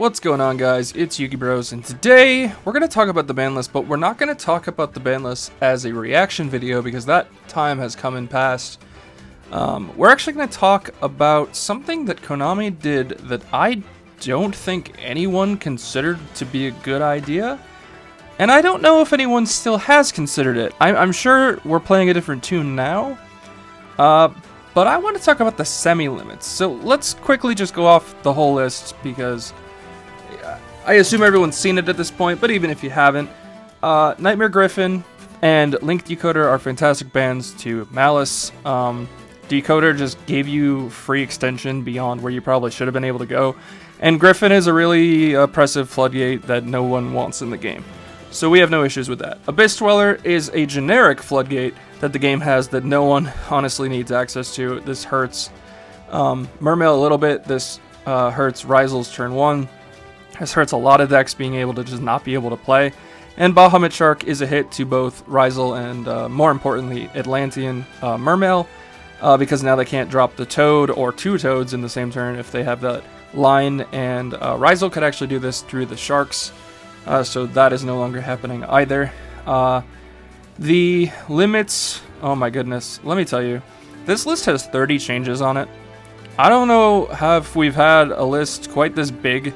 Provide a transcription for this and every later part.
What's going on, guys? It's yugibros, and today we're going to talk about the ban list, but we're not going to talk about the ban list as a reaction video because that time has come and passed. We're actually going to talk about something that Konami did that I don't think anyone considered to be a good idea, and I don't know if anyone still has considered it. I'm sure we're playing a different tune now, but I want to talk about the semi-limits. So let's quickly just go off the whole list because I assume everyone's seen it at this point, but even if you haven't, Nightmare Griffin and Link Decoder are fantastic bans to Malice. Decoder just gave you free extension beyond where you probably should have been able to go, and Griffin is a really oppressive floodgate that no one wants in the game. So we have no issues with that. Abyss Dweller is a generic floodgate that the game has that no one honestly needs access to. This hurts Mermail a little bit. This hurts Ryzel's turn 1. This hurts a lot of decks being able to just not be able to play. And Bahamut Shark is a hit to both Ryzel and, more importantly, Atlantean Mermail, because now they can't drop the Toad or 2 Toads in the same turn if they have that line, and Ryzel could actually do this through the Sharks, so that is no longer happening either. The limits, oh my goodness, let me tell you, this list has 30 changes on it. I don't know if we've had a list quite this big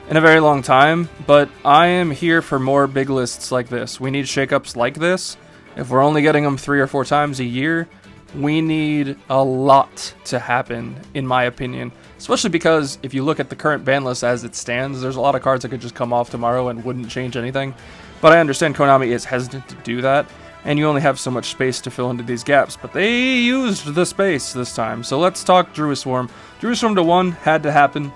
in a very long time, but I am here for more big lists like this. We need shakeups like this. If we're only getting them 3 or 4 times a year, we need a lot to happen, in my opinion. Especially because if you look at the current ban list as it stands, there's a lot of cards that could just come off tomorrow and wouldn't change anything. But I understand Konami is hesitant to do that, and you only have so much space to fill into these gaps. But they used the space this time. So let's talk Druid Swarm. Druid Swarm to 1 had to happen.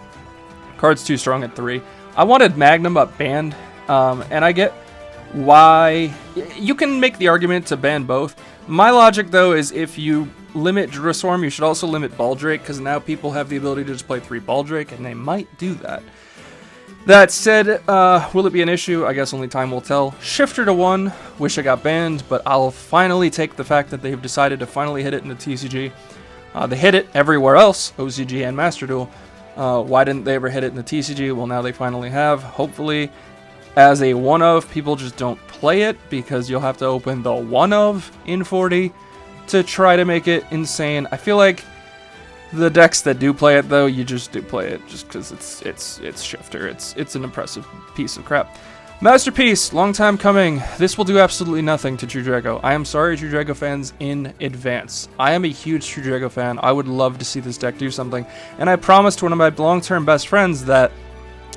Card's too strong at 3. I wanted Magnum up banned, and I get why. You can make the argument to ban both. My logic, though, is if you limit Druid Swarm, you should also limit Baldrake, because now people have the ability to just play 3 Baldrake, and they might do that. That said, will it be an issue? I guess only time will tell. Shifter to 1, wish I got banned, but I'll finally take the fact that they've decided to finally hit it in the TCG. They hit it everywhere else, OCG and Master Duel. Why didn't they ever hit it in the TCG? Well, now they finally have. Hopefully, as a one-of, people just don't play it, because you'll have to open the one-of in 40 to try to make it insane. I feel like the decks that do play it, though, you just do play it just because it's Shifter. It's an impressive piece of crap. Masterpiece, long time coming. This will do absolutely nothing to True Drago. I am sorry, True Drago fans, in advance. I am a huge True Drago fan. I would love to see this deck do something, and I promised one of my long-term best friends that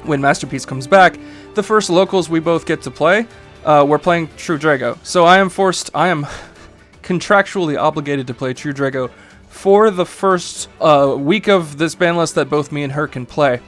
when Masterpiece comes back, the first locals we both get to play, we're playing True Drago. So I am contractually obligated to play True Drago for the first week of this ban list that both me and her can play.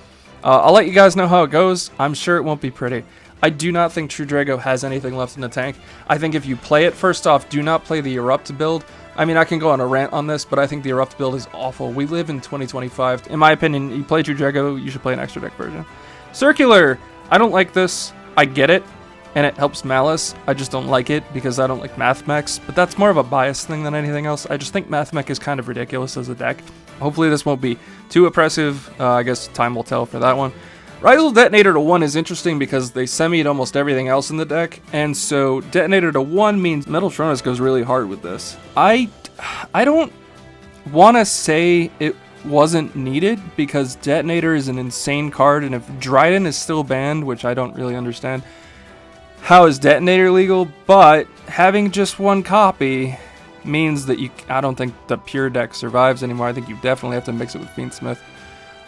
I'll let you guys know how it goes. I'm sure it won't be pretty. I do not think True Drago has anything left in the tank. I think if you play it, first off, do not play the Erupt build. I mean, I can go on a rant on this, but I think the Erupt build is awful. We live in 2025. In my opinion, you play True Drago, you should play an extra deck version. Circular! I don't like this. I get it, and it helps Malice. I just don't like it because I don't like Mathmech, but that's more of a bias thing than anything else. I just think Mathmech is kind of ridiculous as a deck. Hopefully this won't be too oppressive. I guess time will tell for that one. Ryzel Detonator to 1 is interesting because they semied almost everything else in the deck, and so Detonator to 1 means Metal Tronus goes really hard with this. I don't want to say it wasn't needed, because Detonator is an insane card, and if Dryden is still banned, which I don't really understand, how is Detonator legal? But having just 1 copy means that I don't think the pure deck survives anymore. I think you definitely have to mix it with Fiendsmith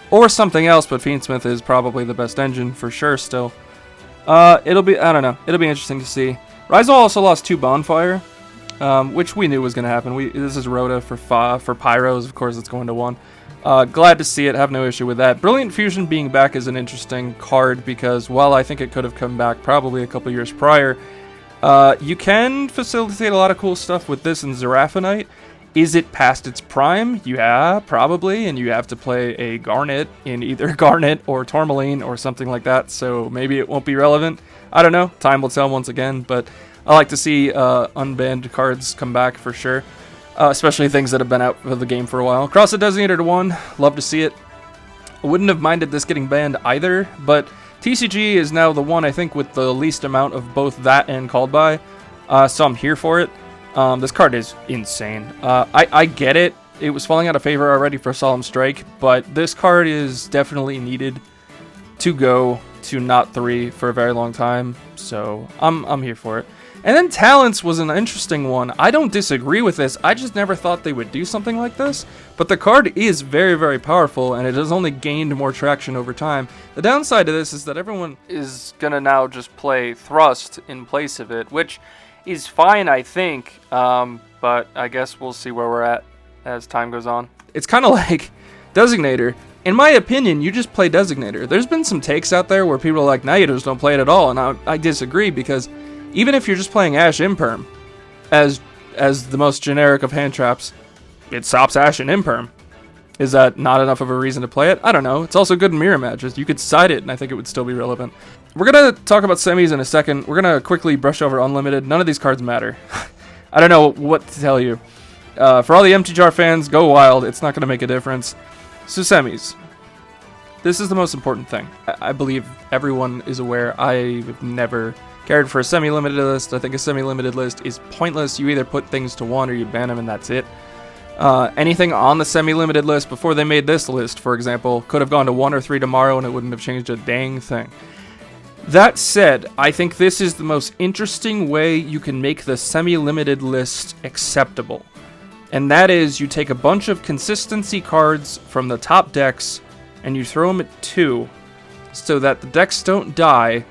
or something else, but Fiendsmith is probably the best engine for sure still. It'll be, I don't know, it'll be interesting to see. Ryzel also lost 2 Bonfire, which we knew was going to happen. This is Rhoda for Pyros, of course it's going to 1. Glad to see it, have no issue with that. Brilliant Fusion being back is an interesting card because while I think it could have come back probably a couple years prior, you can facilitate a lot of cool stuff with this in Zerafinite. Is it past its prime? Yeah, probably, and you have to play a Garnet in either Garnet or Tourmaline or something like that, so maybe it won't be relevant. I don't know, time will tell once again, but I like to see unbanned cards come back for sure. Especially things that have been out of the game for a while. Cross the Designator to 1, love to see it. I wouldn't have minded this getting banned either, but TCG is now the one, I think, with the least amount of both that and called by, so I'm here for it. This card is insane. I get it. It was falling out of favor already for Solemn Strike, but this card is definitely needed to go to not 3 for a very long time, so I'm here for it. And then Talents was an interesting one. I don't disagree with this. I just never thought they would do something like this. But the card is very, very powerful, and it has only gained more traction over time. The downside to this is that everyone is going to now just play Thrust in place of it, which is fine, I think. But I guess we'll see where we're at as time goes on. It's kind of like Designator. In my opinion, you just play Designator. There's been some takes out there where people are like, nah, you just don't play it at all. And I disagree, because even if you're just playing Ash Imperm as the most generic of hand traps, it stops Ash and Imperm. Is that not enough of a reason to play it? I don't know. It's also good in mirror matches. You could side it, and I think it would still be relevant. We're going to talk about semis in a second. We're going to quickly brush over Unlimited. None of these cards matter. I don't know what to tell you. For all the Empty Jar fans, go wild. It's not going to make a difference. So semis. This is the most important thing. I believe everyone is aware. I've never cared for a semi-limited list. I think a semi-limited list is pointless. You either put things to 1 or you ban them, and that's it. Anything on the semi-limited list before they made this list, for example, could have gone to 1 or 3 tomorrow and it wouldn't have changed a dang thing. That said, I think this is the most interesting way you can make the semi-limited list acceptable. And that is, you take a bunch of consistency cards from the top decks and you throw them at 2 so that the decks don't die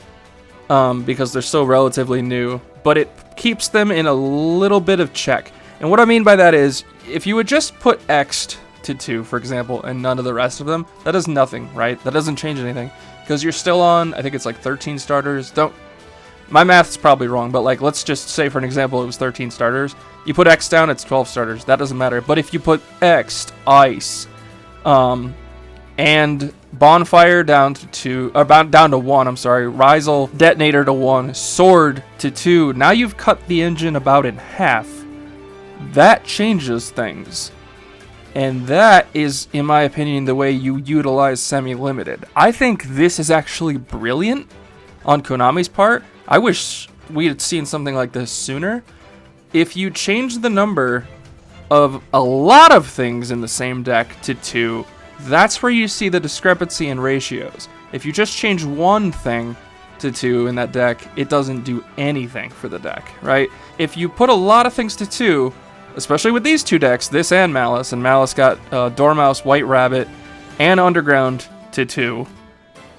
because they're still relatively new, but it keeps them in a little bit of check. And what I mean by that is, if you would just put X to 2, for example, and none of the rest of them, that does nothing, right? That doesn't change anything, because you're still on, I think it's like 13 starters. My math's probably wrong, but like, let's just say for an example it was 13 starters. You put X down, it's 12 starters. That doesn't matter. But if you put X, Ice, and Bonfire down to 2, or down to 1, I'm sorry, Rizal, Detonator to 1, Sword to 2, now you've cut the engine about in half. That changes things. And that is, in my opinion, the way you utilize semi-limited. I think this is actually brilliant on Konami's part. I wish we had seen something like this sooner. If you change the number of a lot of things in the same deck to 2, that's where you see the discrepancy in ratios. If you just change one thing to 2 in that deck, it doesn't do anything for the deck, right? If you put a lot of things to 2, especially with these 2 decks, this and Malice got Dormouse, White Rabbit, and Underground to 2,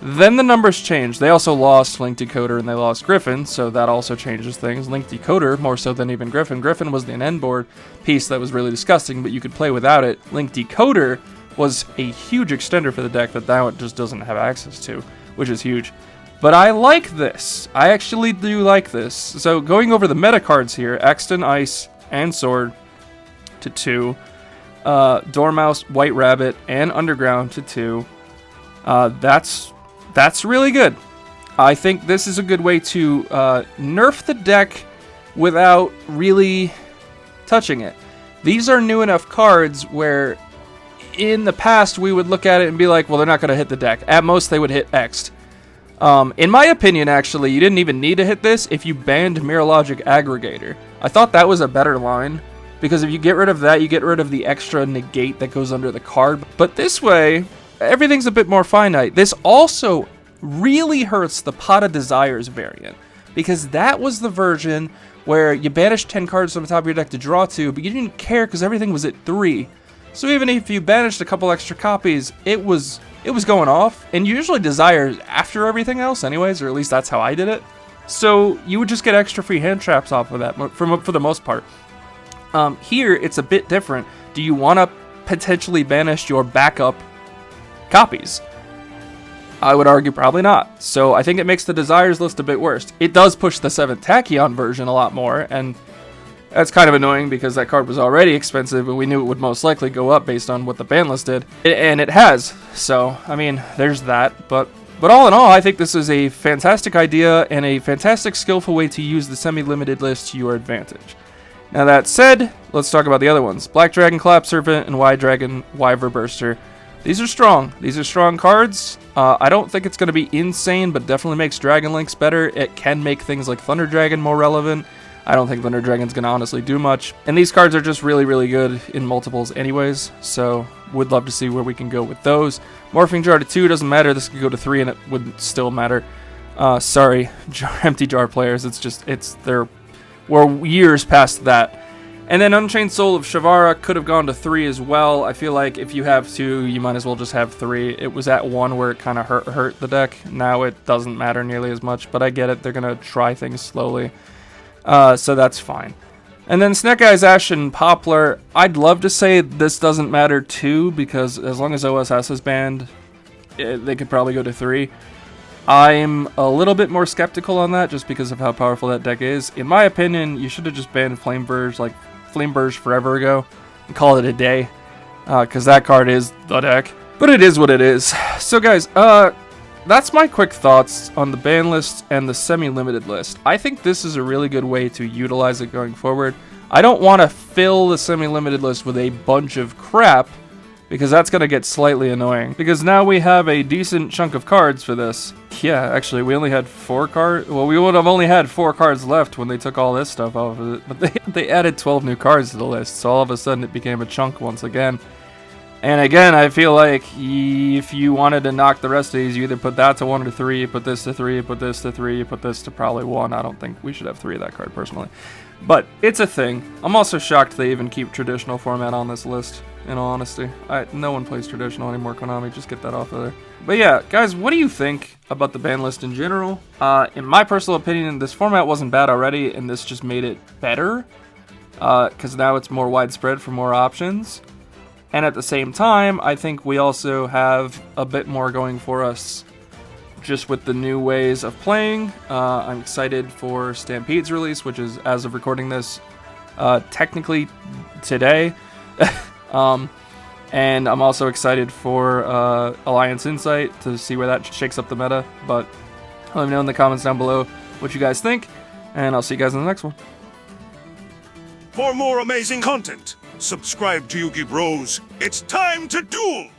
then the numbers change. They also lost Link Decoder and they lost Griffin, so that also changes things. Link Decoder, more so than even Griffin. Griffin was the end board piece that was really disgusting, but you could play without it. Link Decoder was a huge extender for the deck that now it just doesn't have access to, which is huge. But I like this. I actually do like this. So going over the meta cards here, Exton, Ice, and Sword to 2. Dormouse, White Rabbit, and Underground to 2. That's really good. I think this is a good way to nerf the deck without really touching it. These are new enough cards where in the past we would look at it and be like, well, they're not going to hit the deck. At most, they would hit X'd. In my opinion, actually, you didn't even need to hit this if you banned Mirror Logic Aggregator. I thought that was a better line, because if you get rid of that, you get rid of the extra negate that goes under the card. But this way, everything's a bit more finite. This also really hurts the Pot of Desires variant, because that was the version where you banished 10 cards from the top of your deck to draw 2, but you didn't care because everything was at 3. So even if you banished a couple extra copies, it was going off, and usually Desires after everything else anyways, or at least that's how I did it. So you would just get extra free hand traps off of that for the most part. Here, it's a bit different. Do you want to potentially banish your backup copies? I would argue probably not. So I think it makes the Desires list a bit worse. It does push the 7th Tachyon version a lot more, and that's kind of annoying because that card was already expensive and we knew it would most likely go up based on what the ban list did. And it has. So, I mean, there's that. But all in all, I think this is a fantastic idea and a fantastic skillful way to use the semi-limited list to your advantage. Now that said, let's talk about the other ones. Black Dragon, Collapse Serpent, and White Dragon, Wyver Burster. These are strong. These are strong cards. I don't think it's going to be insane, but definitely makes Dragon Links better. It can make things like Thunder Dragon more relevant. I don't think Thunder Dragon's going to honestly do much. And these cards are just really, really good in multiples anyways, so would love to see where we can go with those. Morphing Jar to 2 doesn't matter. This could go to 3 and it would still matter. Sorry, empty jar players. We're years past that. And then Unchained Soul of Shavara could have gone to 3 as well. I feel like if you have 2, you might as well just have 3. It was at 1 where it kind of hurt the deck. Now it doesn't matter nearly as much, but I get it. They're going to try things slowly. So that's fine. And then Snake Eyes, Ash, and Poplar. I'd love to say this doesn't matter too, because as long as OSS is banned, they could probably go to 3. I'm a little bit more skeptical on that just because of how powerful that deck is. In my opinion, you should have just banned Flame Burge forever ago and call it a day, because that card is the deck. But it is what it is. So guys, that's my quick thoughts on the ban list and the semi-limited list. I think this is a really good way to utilize it going forward. I don't want to fill the semi-limited list with a bunch of crap, because that's going to get slightly annoying. Because now we have a decent chunk of cards for this. Yeah, actually, we only had 4 cards. Well, we would have only had 4 cards left when they took all this stuff off of it. But they added 12 new cards to the list, so all of a sudden it became a chunk once again. And again, I feel like if you wanted to knock the rest of these, you either put that to 1 or to 3, put this to 3, put this to 3, put this to probably 1. I don't think we should have 3 of that card, personally. But it's a thing. I'm also shocked they even keep traditional format on this list, in all honesty. No one plays traditional anymore, Konami. Just get that off of there. But yeah, guys, what do you think about the ban list in general? In my personal opinion, this format wasn't bad already, and this just made it better. Because now it's more widespread for more options. And at the same time, I think we also have a bit more going for us just with the new ways of playing. I'm excited for Stampede's release, which is, as of recording this, technically today. And I'm also excited for Alliance Insight to see where that shakes up the meta. But let me know in the comments down below what you guys think, and I'll see you guys in the next one. For more amazing content, subscribe to Yugibros. It's time to duel!